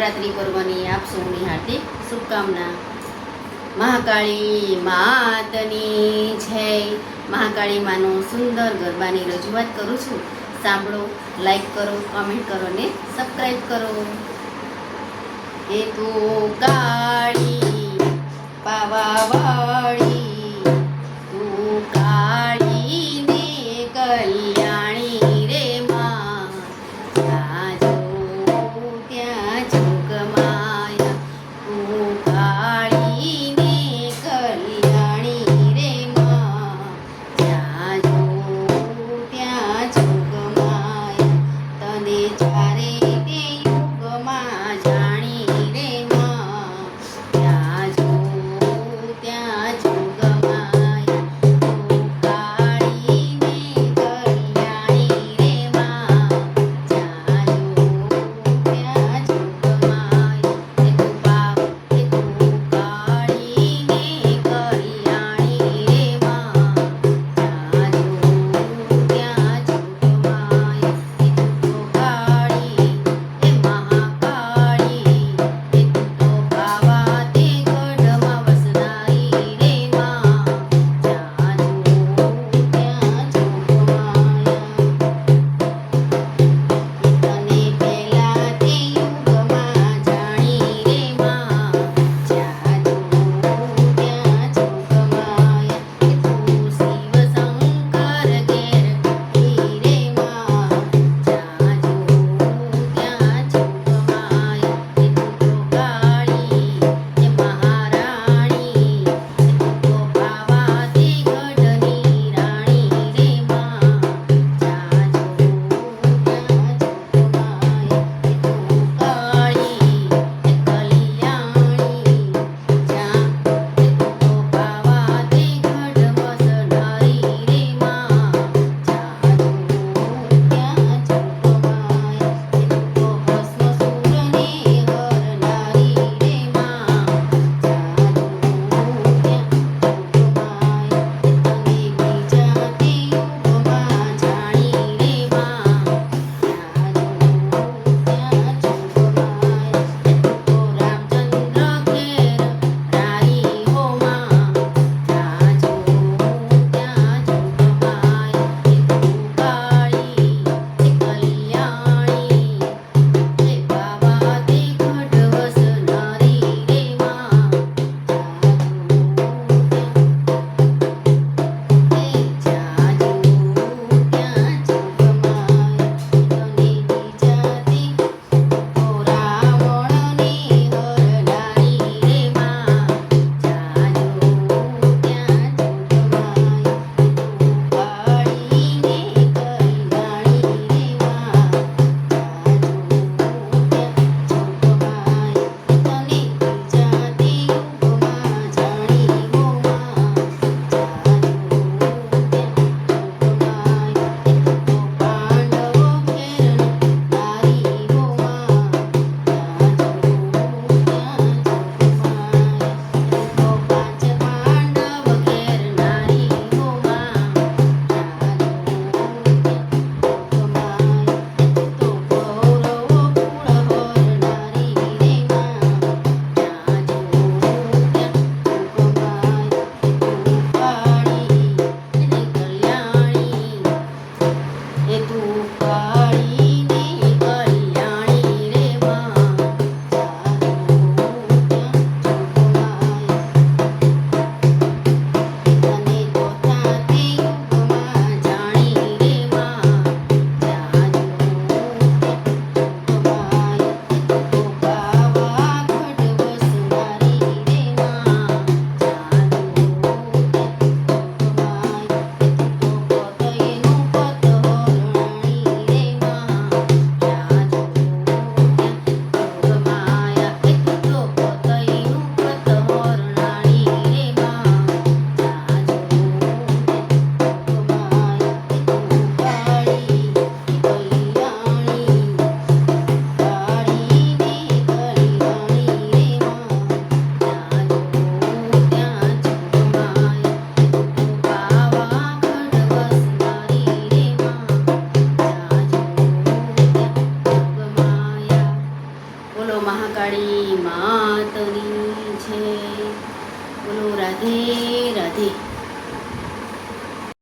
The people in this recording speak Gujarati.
નવરાત્રિ પર્વની આપ સૌની હાર્દિક શુભકામના। મહાકાળી માતની જય। મહાકાળી માનો સુંદર ગરબાની રજૂઆત કરું છું। સાંભળો, લાઈક કરો, કમેન્ટ કરો ને સબસ્ક્રાઈબ કરો। એ તું કાળી પાવાવાળી, તું કાળી ને કલ્યાણી રે માં, ત્યાં જોઉં ત્યાં જોગમાયા। તું કાળી ને કલ્યાણી રે માં, ત્યાં જોઉં ત્યાં જોગમાયા। તને જ્યારે તે યુગમાં જાણી રે માં, ત્યાં જોઉં ત્યાં મહાકાળી માતની છે. બોલો રાધે રાધે.